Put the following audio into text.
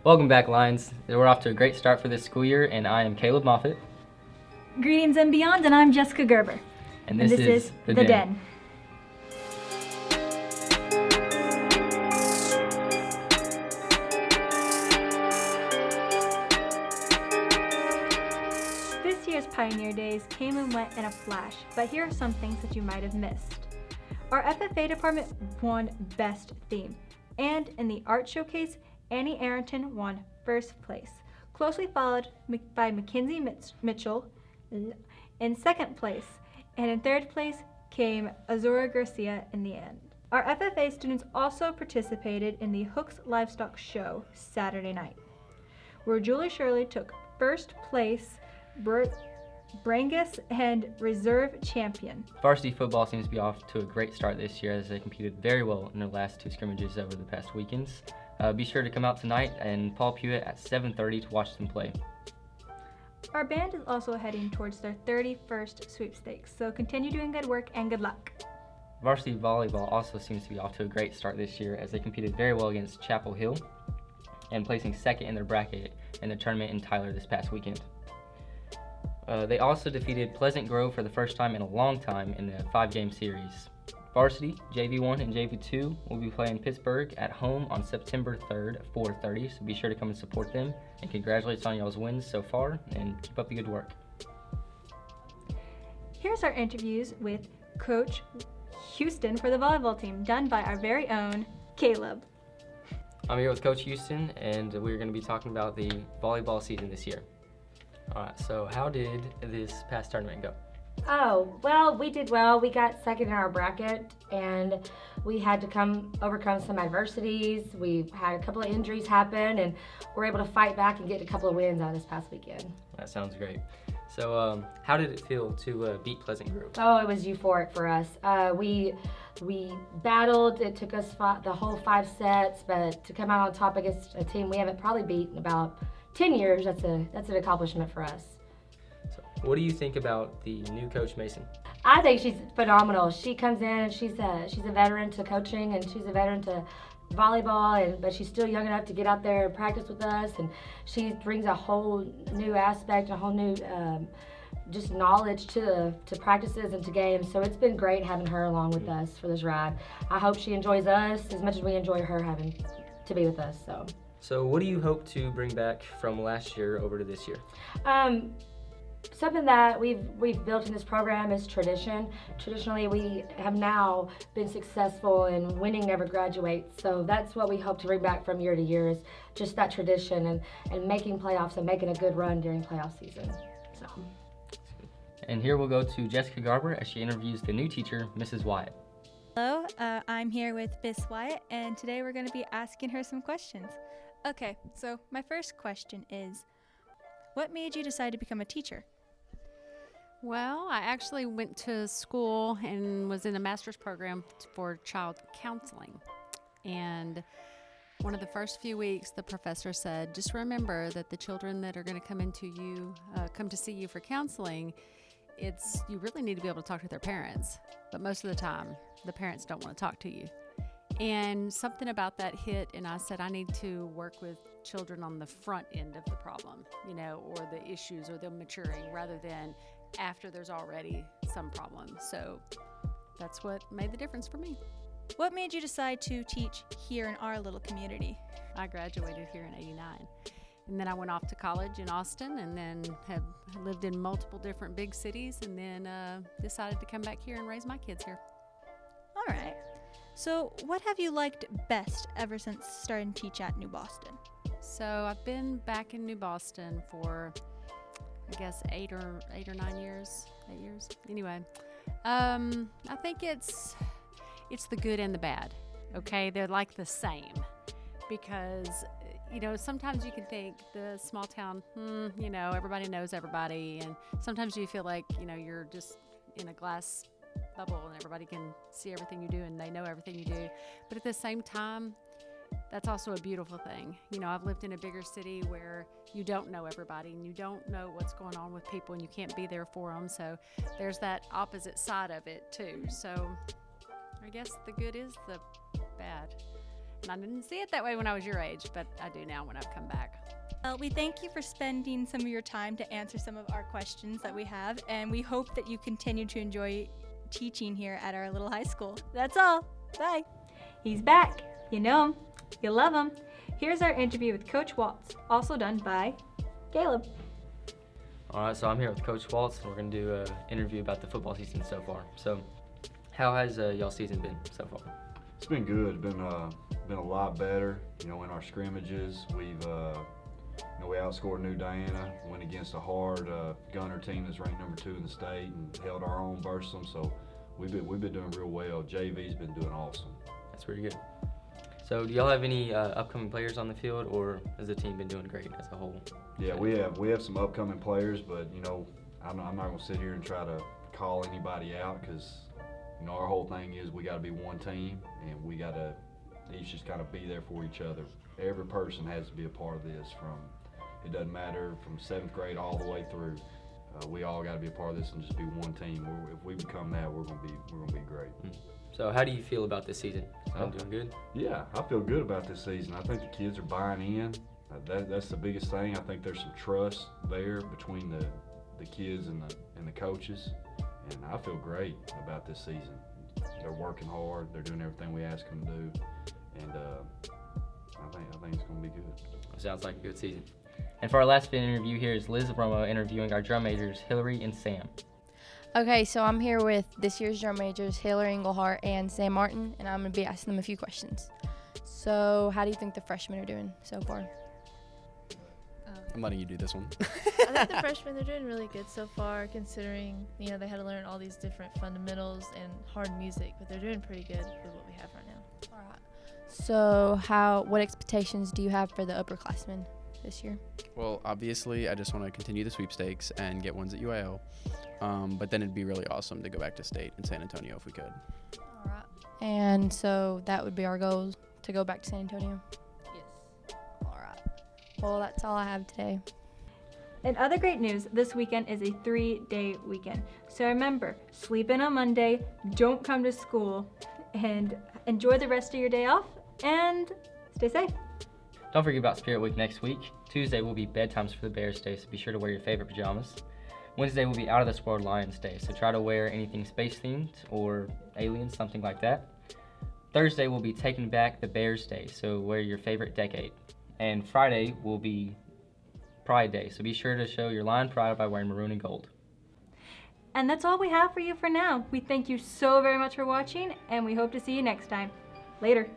Welcome back, Lions. We're off to a great start for this school year, and I am Caleb Moffitt. Greetings and beyond, and I'm Jessica Gerber. And this is The Den. This year's Pioneer Days came and went in a flash, but here are some things that you might have missed. Our FFA department won Best Theme, and in the art showcase, Annie Arrington won first place, closely followed by Mackenzie Mitchell in second place, and in third place came Azura Garcia in the end. Our FFA students also participated in the Hooks Livestock Show Saturday night, where Julie Shirley took first place, Brangus and reserve champion. Varsity football seems to be off to a great start this year as they competed very well in their last two scrimmages over the past weekends. Be sure to come out tonight and Paul Pewitt at 7:30 to watch them play. Our band is also heading towards their 31st sweepstakes, so continue doing good work and good luck. Varsity volleyball also seems to be off to a great start this year as they competed very well against Chapel Hill and placing second in their bracket in the tournament in Tyler this past weekend. They also defeated Pleasant Grove for the first time in a long time in the 5-game series. Varsity, JV1 and JV2 will be playing Pittsburgh at home on September 3rd at 4:30, so be sure to come and support them. And congratulations on y'all's wins so far, and keep up the good work. Here's our interviews with Coach Houston for the volleyball team, done by our very own Caleb. I'm here with Coach Houston, and we're going to be talking about the volleyball season this year. All right, so how did this past tournament go? Oh, well, we did well. We got second in our bracket, and we had to overcome some adversities. We had a couple of injuries happen, and we're able to fight back and get a couple of wins out of this past weekend. That sounds great. So how did it feel to beat Pleasant Grove? Oh, it was euphoric for us. We battled. It took us the whole 5 sets, but to come out on top against a team we haven't probably beaten about 10 years, that's an accomplishment for us. So what do you think about the new coach, Mason? I think she's phenomenal. She comes in and she's a veteran to coaching and she's a veteran to volleyball, but she's still young enough to get out there and practice with us, and she brings a whole new aspect, a whole new just knowledge to practices and to games. So it's been great having her along with us for this ride. I hope she enjoys us as much as we enjoy her having to be with us. So what do you hope to bring back from last year over to this year? Something that we've built in this program is tradition. Traditionally, we have now been successful in winning never graduates. So that's what we hope to bring back from year to year, is just that tradition and making playoffs and making a good run during playoff season. So. And here we'll go to Jessica Garber as she interviews the new teacher, Mrs. Wyatt. Hello, I'm here with Miss Wyatt, and today we're going to be asking her some questions. Okay, so my first question is, what made you decide to become a teacher? Well, I actually went to school and was in a master's program for child counseling. And one of the first few weeks, the professor said, just remember that the children that are going to come to see you for counseling, you really need to be able to talk to their parents. But most of the time, the parents don't want to talk to you. And something about that hit, and I said I need to work with children on the front end of the problem, or the issues or them maturing, rather than after there's already some problem. So that's what made the difference for me. What made you decide to teach here in our little community? I graduated here in '89. And then I went off to college in Austin, and then have lived in multiple different big cities, and then decided to come back here and raise my kids here. All right. So what have you liked best ever since starting to teach at New Boston? So I've been back in New Boston for, I guess, 8 or 9 years. 8 years. Anyway, I think it's the good and the bad. Okay, they're like the same, because sometimes you can think the small town, everybody knows everybody, and sometimes you feel like you're just in a glass bubble and everybody can see everything you do and they know everything you do. But at the same time, that's also a beautiful thing. I've lived in a bigger city where you don't know everybody and you don't know what's going on with people and you can't be there for them. So there's that opposite side of it too. So I guess the good is the bad. And I didn't see it that way when I was your age, but I do now when I've come back. Well, we thank you for spending some of your time to answer some of our questions that we have, and we hope that you continue to enjoy teaching here at our little high school. That's all. Bye. He's back. You know him. You love him. Here's our interview with Coach Waltz, also done by Caleb. All right, so I'm here with Coach Waltz, and we're going to do an interview about the football season so far. So, how has y'all season been so far? It's been good. Been a lot better. You know, in our scrimmages, we've we outscored New Diana, went against a hard gunner team that's ranked number 2 in the state, and held our own versus them. So we've been doing real well. JV's been doing awesome. That's pretty good. So, do y'all have any upcoming players on the field, or has the team been doing great as a whole? Yeah, we have some upcoming players, but you know, I'm not going to sit here and try to call anybody out, because you know, our whole thing is we got to be one team, and we got to each just kind of be there for each other. Every person has to be a part of this. It doesn't matter from 7th grade all the way through. We all got to be a part of this and just be one team. If we become that, we're gonna be great. So, how do you feel about this season? I'm doing good. Yeah, I feel good about this season. I think the kids are buying in. That's the biggest thing. I think there's some trust there between the kids and the coaches, and I feel great about this season. They're working hard. They're doing everything we ask them to do, and I think it's going to be good. Sounds like a good season. And for our last interview, here is Lizbeth Romo interviewing our drum majors, Hillary and Sam. Okay, so I'm here with this year's drum majors, Hillary Englehart and Sam Martin, and I'm going to be asking them a few questions. So how do you think the freshmen are doing so far? I'm letting you do this one. I think the freshmen, they're doing really good so far, considering, you know, they had to learn all these different fundamentals and hard music, but they're doing pretty good with what we have right now. All right. So what expectations do you have for the upperclassmen this year? Well, obviously, I just want to continue the sweepstakes and get ones at UAL. But then it'd be really awesome to go back to state in San Antonio if we could. All right. And so that would be our goal, to go back to San Antonio? Yes. All right. Well, that's all I have today. And other great news, this weekend is a 3-day weekend. So remember, sleep in on Monday, don't come to school, and enjoy the rest of your day off, and stay safe. Don't forget about Spirit Week next week. Tuesday will be bedtimes for the Bears Day, so be sure to wear your favorite pajamas. Wednesday will be Out of This World Lions Day, so try to wear anything space themed or aliens, something like that. Thursday will be Taking Back the Bears Day, so wear your favorite decade. And Friday will be Pride Day, so be sure to show your lion pride by wearing maroon and gold. And that's all we have for you for now. We thank you so very much for watching, and we hope to see you next time. Later.